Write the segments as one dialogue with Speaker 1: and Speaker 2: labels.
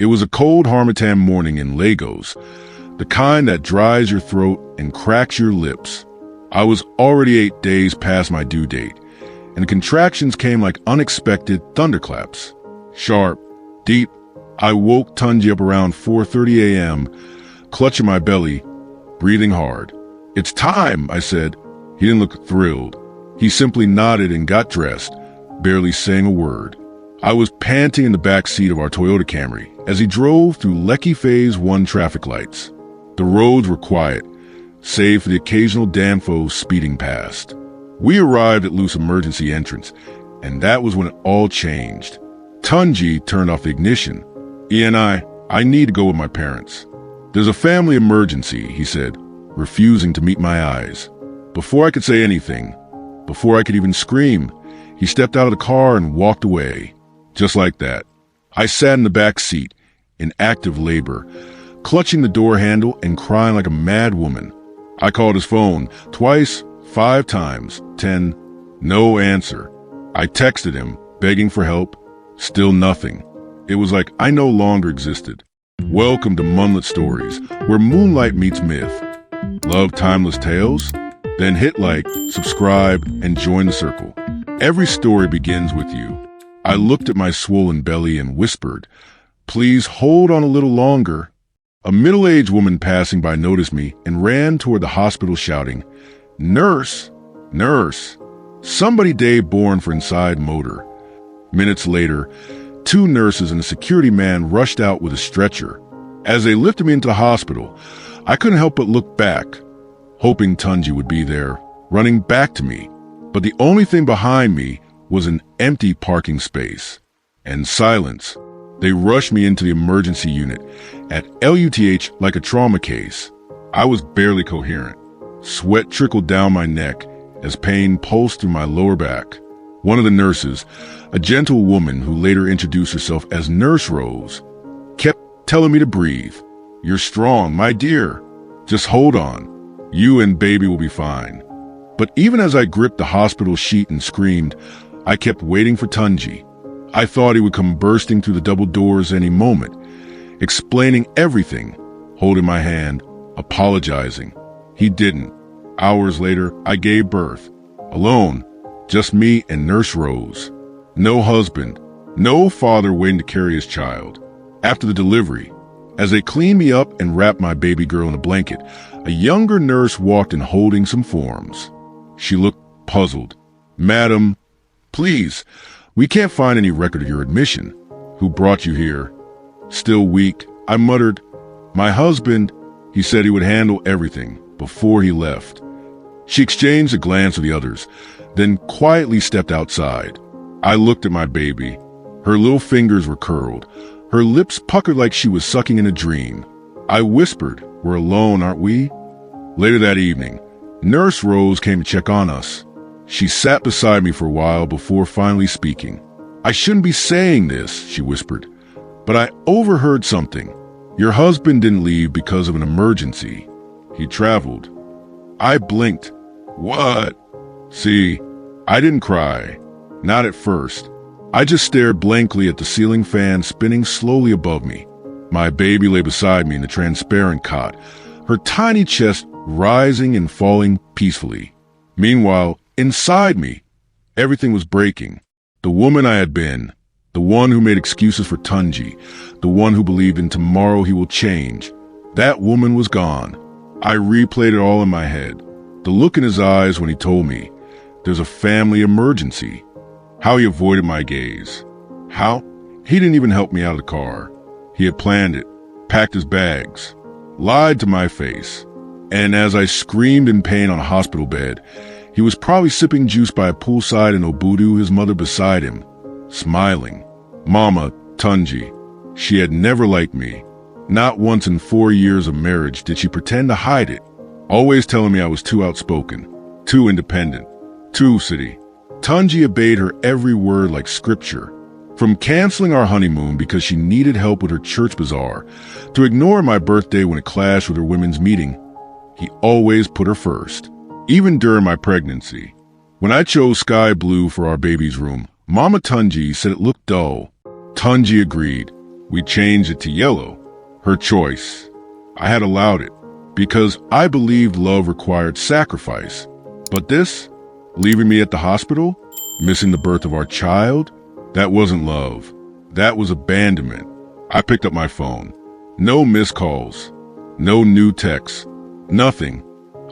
Speaker 1: It was a cold harmattan morning in Lagos, the kind that dries your throat and cracks your lips. I was already 8 days past my due date, and the contractions came like unexpected thunderclaps. Sharp, deep. I woke Tanji up around 4:30 a.m., clutching my belly, breathing hard. "It's time," I said. He didn't look thrilled. He simply nodded and got dressed, barely saying a word. I was panting in the back seat of our Toyota Camry as he drove through Lekki Phase 1 traffic lights. The roads were quiet, save for the occasional Danfo speeding past. We arrived at LUTH's emergency entrance, and that was when it all changed. Tanji turned off the ignition. I need to go with my parents." "There's a family emergency," he said, refusing to meet my eyes. Before I could say anything, before I could even scream, he stepped out of the car and walked away. Just like that. I sat in the back seat, in active labor, clutching the door handle and crying like a mad woman. I called his phone twice, 5 times, 10, no answer. I texted him, begging for help, still nothing. It was like I no longer existed. Welcome to Moonlit Stories, where moonlight meets myth. Love timeless tales? Then hit like, subscribe, and join the circle. Every story begins with you. I looked at my swollen belly and whispered, "Please hold on a little longer." A middle-aged woman passing by noticed me and ran toward the hospital shouting, "Nurse! Nurse! Somebody Dave born for inside motor." Minutes later, 2 nurses and a security man rushed out with a stretcher. As they lifted me into the hospital, I couldn't help but look back, hoping Tanji would be there, running back to me. But the only thing behind me was an empty parking space and silence. They rushed me into the emergency unit at LUTH like a trauma case. I was barely coherent. Sweat trickled down my neck as pain pulsed through my lower back. One of the nurses, a gentle woman who later introduced herself as Nurse Rose, kept telling me to breathe. "You're strong, my dear. Just hold on. You and baby will be fine." But even as I gripped the hospital sheet and screamed, I kept waiting for Tanji. I thought he would come bursting through the double doors any moment, explaining everything, holding my hand, apologizing. He didn't. Hours later, I gave birth. Alone, just me and Nurse Rose. No husband, no father waiting to carry his child. After the delivery, as they cleaned me up and wrapped my baby girl in a blanket, a younger nurse walked in holding some forms. She looked puzzled. "Madam, please, we can't find any record of your admission. Who brought you here?" Still weak, I muttered, "My husband." He said he would handle everything before he left. She exchanged a glance with the others, then quietly stepped outside. I looked at my baby. Her little fingers were curled, her lips puckered like she was sucking in a dream. I whispered, "We're alone, aren't we?" Later that evening, Nurse Rose came to check on us. She sat beside me for a while before finally speaking. "I shouldn't be saying this," she whispered, "but I overheard something. Your husband didn't leave because of an emergency. He traveled." I blinked. "What?" See, I didn't cry. Not at first. I just stared blankly at the ceiling fan spinning slowly above me. My baby lay beside me in the transparent cot, her tiny chest rising and falling peacefully. Meanwhile, inside me, everything was breaking. The woman I had been, the one who made excuses for Tanji, the one who believed in tomorrow he will change, that woman was gone. I replayed it all in my head. The look in his eyes when he told me, "There's a family emergency." How he avoided my gaze. How? He didn't even help me out of the car. He had planned it, packed his bags, lied to my face. And as I screamed in pain on a hospital bed, he was probably sipping juice by a poolside in Obudu, his mother beside him, smiling. Mama, Tanji. She had never liked me. Not once in 4 years of marriage did she pretend to hide it, always telling me I was too outspoken, too independent, too city. Tanji obeyed her every word like scripture. From canceling our honeymoon because she needed help with her church bazaar, to ignore my birthday when it clashed with her women's meeting, he always put her first. Even during my pregnancy. When I chose sky blue for our baby's room, Mama Tanji said it looked dull. Tanji agreed. We changed it to yellow. Her choice. I had allowed it, because I believed love required sacrifice. But this, leaving me at the hospital, missing the birth of our child, that wasn't love. That was abandonment. I picked up my phone. No missed calls. No new texts. Nothing.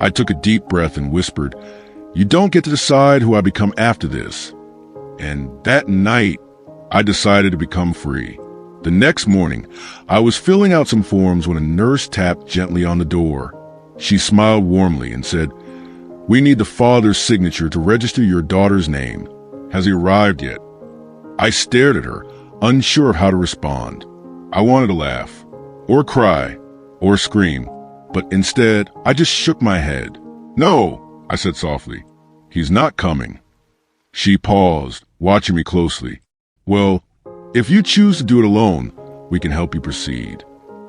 Speaker 1: I took a deep breath and whispered, "You don't get to decide who I become after this." And that night, I decided to become free. The next morning, I was filling out some forms when a nurse tapped gently on the door. She smiled warmly and said, "We need the father's signature to register your daughter's name. Has he arrived yet?" I stared at her, unsure of how to respond. I wanted to laugh, or cry, or scream, but instead, I just shook my head. "No," I said softly. "He's not coming." She paused, watching me closely. "Well, if you choose to do it alone, we can help you proceed."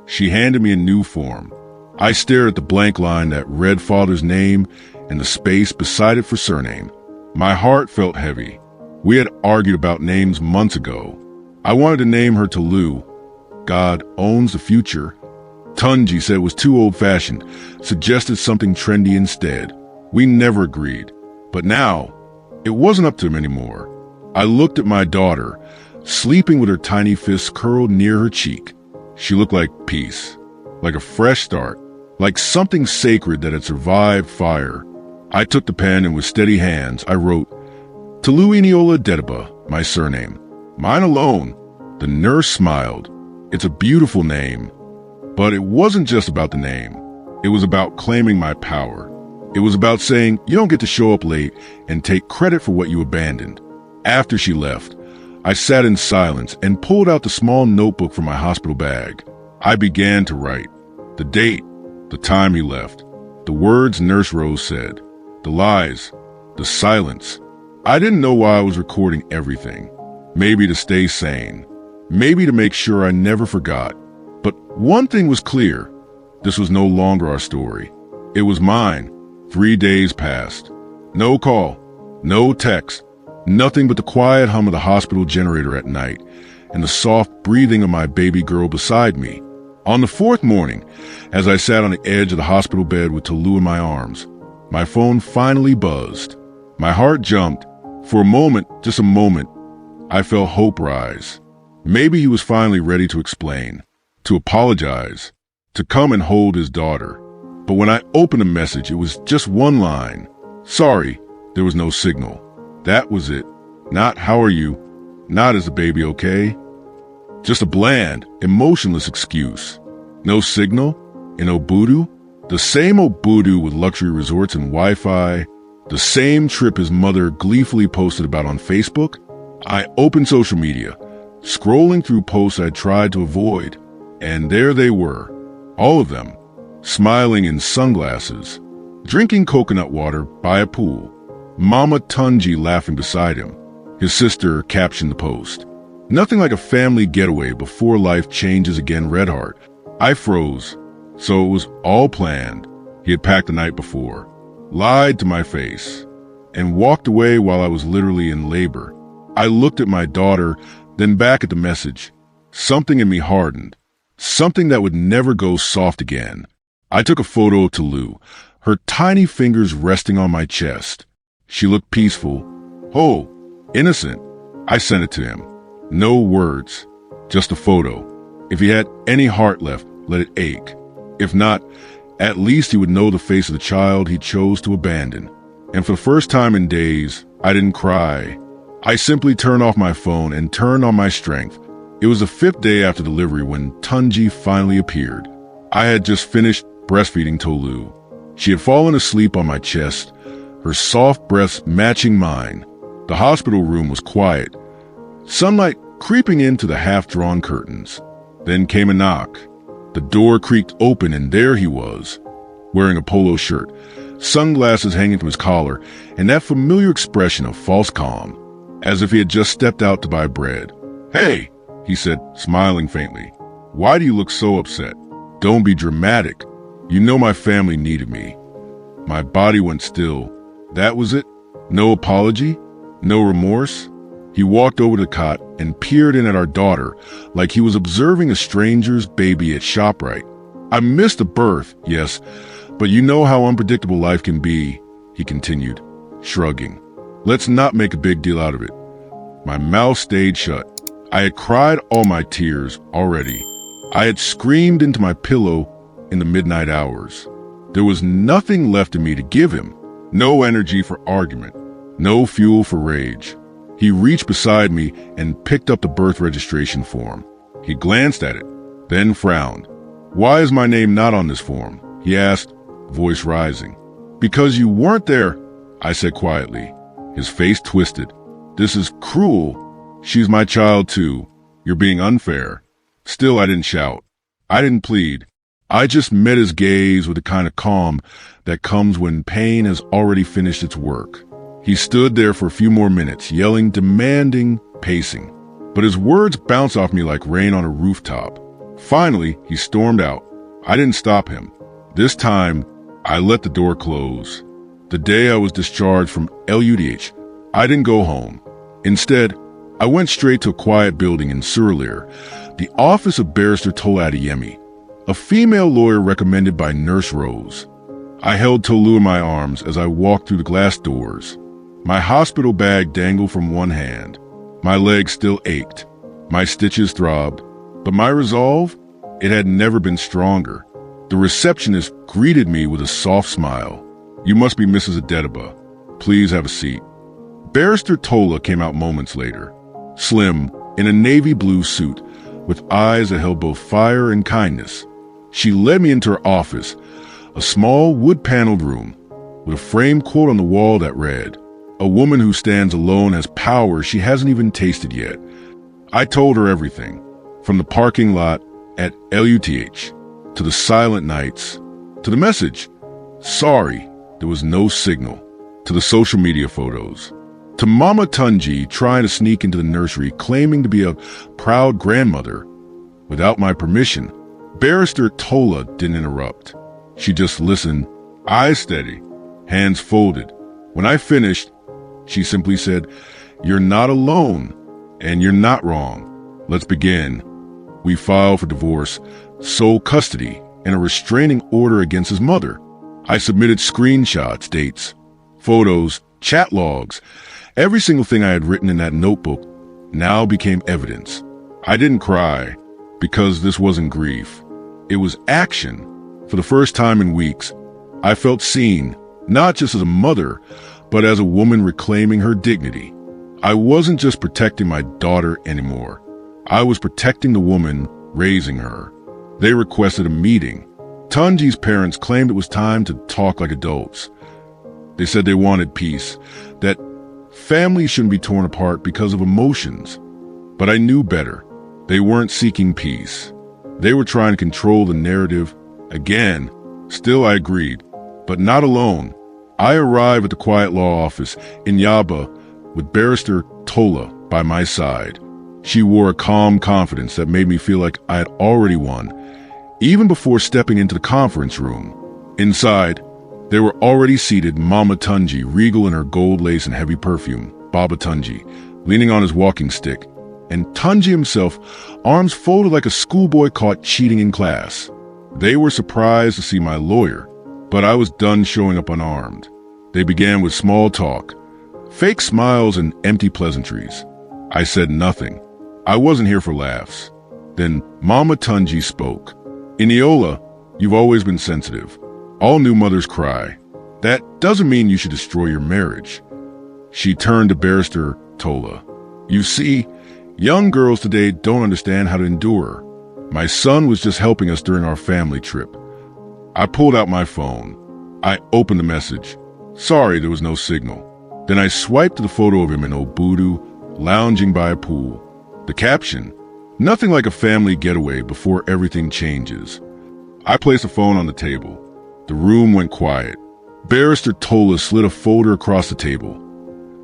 Speaker 1: She handed me a new form. I stared at the blank line that read father's name and the space beside it for surname. My heart felt heavy. We had argued about names months ago. I wanted to name her Tulu. God owns the future. Tanji said it was too old-fashioned, suggested something trendy instead. We never agreed. But now, it wasn't up to him anymore. I looked at my daughter, sleeping with her tiny fists curled near her cheek. She looked like peace, like a fresh start, like something sacred that had survived fire. I took the pen and with steady hands, I wrote, "Tulu Iniola Dedaba, my surname. Mine alone." The nurse smiled. "It's a beautiful name." But it wasn't just about the name. It was about claiming my power. It was about saying, you don't get to show up late and take credit for what you abandoned. After she left, I sat in silence and pulled out the small notebook from my hospital bag. I began to write. The date, the time he left, the words Nurse Rose said, the lies, the silence. I didn't know why I was recording everything. Maybe to stay sane. Maybe to make sure I never forgot. But one thing was clear. This was no longer our story. It was mine. 3 days passed. No call, no text, nothing but the quiet hum of the hospital generator at night and the soft breathing of my baby girl beside me. On the 4th morning, as I sat on the edge of the hospital bed with Tulu in my arms, my phone finally buzzed. My heart jumped. For a moment, just a moment, I felt hope rise. Maybe he was finally ready to explain, to apologize, to come and hold his daughter. But when I opened the message, it was just one line. Sorry, there was no signal. That was it. Not how are you? Not is the baby okay? Just a bland, emotionless excuse. No signal? In Obudu? The same Obudu with luxury resorts and Wi-Fi? The same trip his mother gleefully posted about on Facebook? I opened social media, scrolling through posts I'd tried to avoid. And there they were. All of them. Smiling in sunglasses, drinking coconut water by a pool. Mama Tanji laughing beside him. His sister captioned the post. Nothing like a family getaway before life changes again, Redheart. I froze. So it was all planned. He had packed the night before, lied to my face, and walked away while I was literally in labor. I looked at my daughter, then back at the message. Something in me hardened. Something that would never go soft again. I took a photo of Tulu, her tiny fingers resting on my chest. She looked peaceful, whole, innocent. I sent it to him. No words, just a photo. If he had any heart left, let it ache. If not, at least he would know the face of the child he chose to abandon. And for the first time in days, I didn't cry. I simply turned off my phone and turned on my strength. It was the 5th day after delivery when Tanji finally appeared. I had just finished breastfeeding Tolu. She had fallen asleep on my chest, her soft breaths matching mine. The hospital room was quiet, sunlight creeping into the half-drawn curtains. Then came a knock. The door creaked open and there he was, wearing a polo shirt, sunglasses hanging from his collar, and that familiar expression of false calm, as if he had just stepped out to buy bread. "Hey," he said, smiling faintly. "Why do you look so upset? Don't be dramatic. You know my family needed me." My body went still. That was it? No apology? No remorse? He walked over to the cot and peered in at our daughter like he was observing a stranger's baby at ShopRite. I missed the birth, yes, but you know how unpredictable life can be, he continued, shrugging. Let's not make a big deal out of it. My mouth stayed shut. I had cried all my tears already. I had screamed into my pillow in the midnight hours. There was nothing left in me to give him. No energy for argument. No fuel for rage. He reached beside me and picked up the birth registration form. He glanced at it, then frowned. Why is my name not on this form? He asked, voice rising. Because you weren't there, I said quietly. His face twisted. This is cruel. She's my child too. You're being unfair. Still, I didn't shout. I didn't plead. I just met his gaze with the kind of calm that comes when pain has already finished its work. He stood there for a few more minutes, yelling, demanding, pacing. But his words bounced off me like rain on a rooftop. Finally, he stormed out. I didn't stop him. This time, I let the door close. The day I was discharged from LUTH, I didn't go home. Instead, I went straight to a quiet building in Surulere, the office of Barrister Tola Adeyemi, a female lawyer recommended by Nurse Rose. I held Tolu in my arms as I walked through the glass doors. My hospital bag dangled from one hand. My legs still ached. My stitches throbbed. But my resolve, it had never been stronger. The receptionist greeted me with a soft smile. You must be Mrs. Adediba. Please have a seat. Barrister Tola came out moments later, slim, in a navy blue suit, with eyes that held both fire and kindness. She led me into her office, a small wood-paneled room, with a framed quote on the wall that read, "A woman who stands alone has power she hasn't even tasted yet." I told her everything, from the parking lot at LUTH, to the silent nights, to the message, "Sorry, there was no signal," to the social media photos, to Mama Tanji trying to sneak into the nursery claiming to be a proud grandmother. Without my permission, Barrister Tola didn't interrupt. She just listened, eyes steady, hands folded. When I finished, she simply said, "You're not alone, and you're not wrong. Let's begin." We filed for divorce, sole custody, and a restraining order against his mother. I submitted screenshots, dates, photos, chat logs. Every single thing I had written in that notebook now became evidence. I didn't cry, because this wasn't grief. It was action. For the first time in weeks, I felt seen, not just as a mother, but as a woman reclaiming her dignity. I wasn't just protecting my daughter anymore. I was protecting the woman raising her. They requested a meeting. Tanji's parents claimed it was time to talk like adults. They said they wanted peace, that families shouldn't be torn apart because of emotions. But I knew better. They weren't seeking peace. They were trying to control the narrative. Again, still I agreed, but not alone. I arrived at the quiet law office in Yaba with Barrister Tola by my side. She wore a calm confidence that made me feel like I had already won, even before stepping into the conference room. Inside, there were already seated Mama Tanji, regal in her gold lace and heavy perfume, Baba Tanji, leaning on his walking stick, and Tanji himself, arms folded like a schoolboy caught cheating in class. They were surprised to see my lawyer, but I was done showing up unarmed. They began with small talk, fake smiles and empty pleasantries. I said nothing. I wasn't here for laughs. Then Mama Tanji spoke. "In Iola, you've always been sensitive. All new mothers cry. That doesn't mean you should destroy your marriage." She turned to Barrister Tola. "You see, young girls today don't understand how to endure. My son was just helping us during our family trip." I pulled out my phone. I opened the message. Sorry there was no signal. Then I swiped to the photo of him in Obudu, lounging by a pool. The caption, "Nothing like a family getaway before everything changes." I placed the phone on the table. The room went quiet. Barrister Tola slid a folder across the table.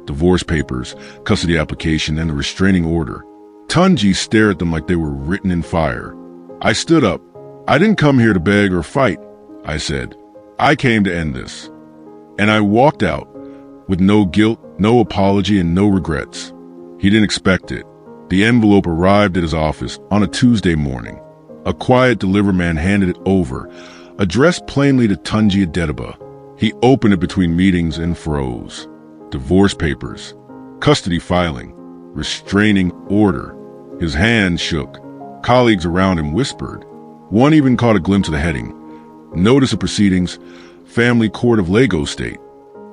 Speaker 1: Divorce papers, custody application, and the restraining order. Tanji stared at them like they were written in fire. I stood up. "I didn't come here to beg or fight," I said. "I came to end this." And I walked out, with no guilt, no apology, and no regrets. He didn't expect it. The envelope arrived at his office on a Tuesday morning. A quiet delivery man handed it over, addressed plainly to Tanji Adediba. He opened it between meetings and froze. Divorce papers, custody filing, restraining order. His hand shook. Colleagues around him whispered. One even caught a glimpse of the heading. Notice of proceedings, Family Court of Lagos State.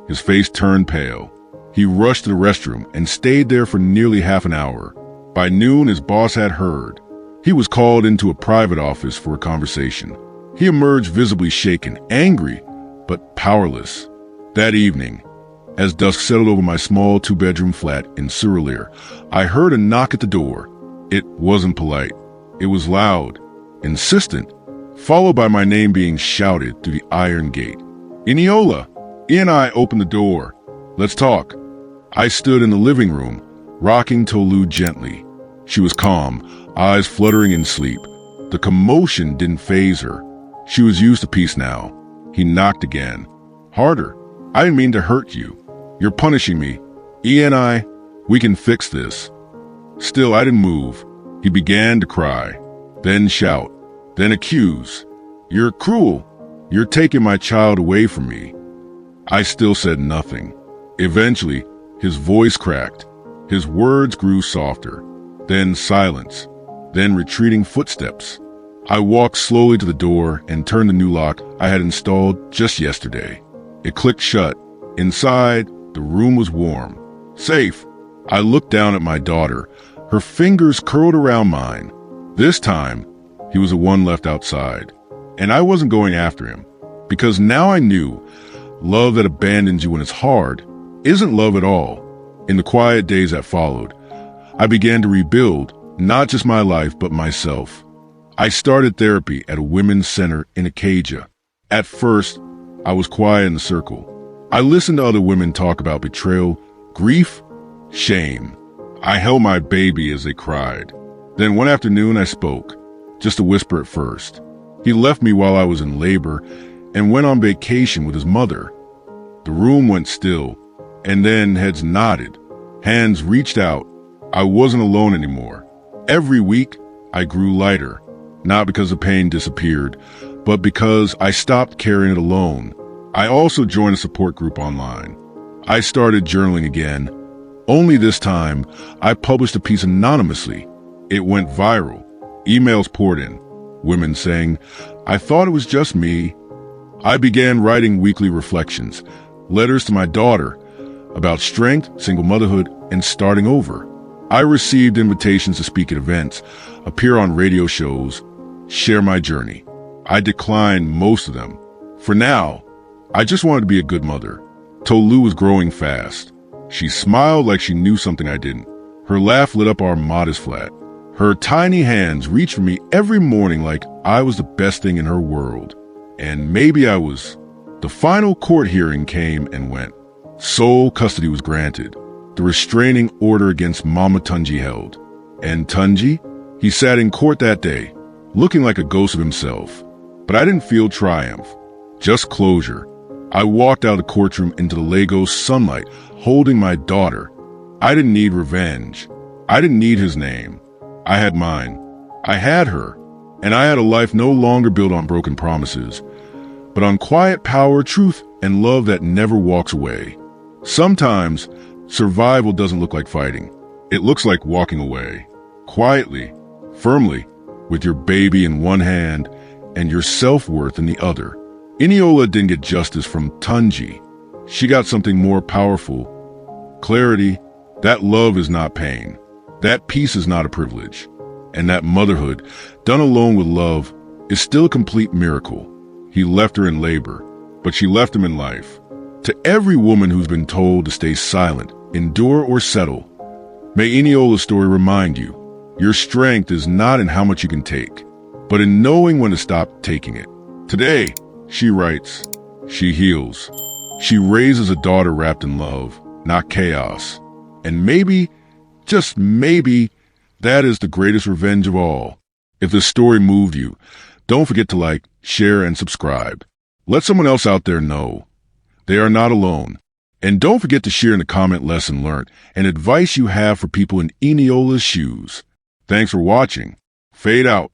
Speaker 1: His face turned pale. He rushed to the restroom and stayed there for nearly half an hour. By noon, his boss had heard. He was called into a private office for a conversation. He emerged visibly shaken, angry, but powerless. That evening, as dusk settled over my small two-bedroom flat in Surulere, I heard a knock at the door. It wasn't polite. It was loud, insistent, followed by my name being shouted through the iron gate. Eniola! I opened the door. Let's talk. I stood in the living room, rocking Tolu gently. She was calm, eyes fluttering in sleep. The commotion didn't faze her. She was used to peace now. He knocked again. Harder. I didn't mean to hurt you. You're punishing me. We can fix this. Still, I didn't move. He began to cry, then shout, then accuse. You're cruel. You're taking my child away from me. I still said nothing. Eventually, his voice cracked. His words grew softer. Then silence. Then retreating footsteps. I walked slowly to the door and turned the new lock I had installed just yesterday. It clicked shut. Inside, the room was warm. Safe. I looked down at my daughter. Her fingers curled around mine. This time, he was the one left outside. And I wasn't going after him. Because now I knew love that abandons you when it's hard isn't love at all. In the quiet days that followed, I began to rebuild not just my life, but myself. I started therapy at a women's center in Acadia. At first, I was quiet in the circle. I listened to other women talk about betrayal, grief, shame. I held my baby as they cried. Then one afternoon I spoke, just a whisper at first. He left me while I was in labor and went on vacation with his mother. The room went still, and then heads nodded. Hands reached out. I wasn't alone anymore. Every week, I grew lighter, not because the pain disappeared, but because I stopped carrying it alone. I also joined a support group online. I started journaling again. Only this time, I published a piece anonymously. It went viral. Emails poured in. Women saying, I thought it was just me. I began writing weekly reflections, letters to my daughter about strength, single motherhood, and starting over. I received invitations to speak at events, appear on radio shows, share my journey. I declined most of them. For now, I just wanted to be a good mother. Tolu was growing fast. She smiled like she knew something I didn't. Her laugh lit up our modest flat. Her tiny hands reached for me every morning like I was the best thing in her world. And maybe I was. The final court hearing came and went. Sole custody was granted. The restraining order against Mama Tanji held. And Tanji? He sat in court that day, looking like a ghost of himself. But I didn't feel triumph, just closure. I walked out of the courtroom into the Lagos sunlight, holding my daughter. I didn't need revenge. I didn't need his name. I had mine. I had her. And I had a life no longer built on broken promises, but on quiet power, truth, and love that never walks away. Sometimes, survival doesn't look like fighting. It looks like walking away. Quietly, firmly, with your baby in one hand and your self-worth in the other. Eniola didn't get justice from Tanji. She got something more powerful. Clarity. That love is not pain. That peace is not a privilege. And that motherhood, done alone with love, is still a complete miracle. He left her in labor, but she left him in life. To every woman who's been told to stay silent, endure or settle, may Eniola's story remind you, your strength is not in how much you can take, but in knowing when to stop taking it. Today, she writes, she heals. She raises a daughter wrapped in love, not chaos. And maybe, just maybe, that is the greatest revenge of all. If this story moved you, don't forget to like, share, and subscribe. Let someone else out there know they are not alone, And don't forget to share in the comment lesson learned and advice you have for people in Eniola's shoes. Thanks for watching. Fade out.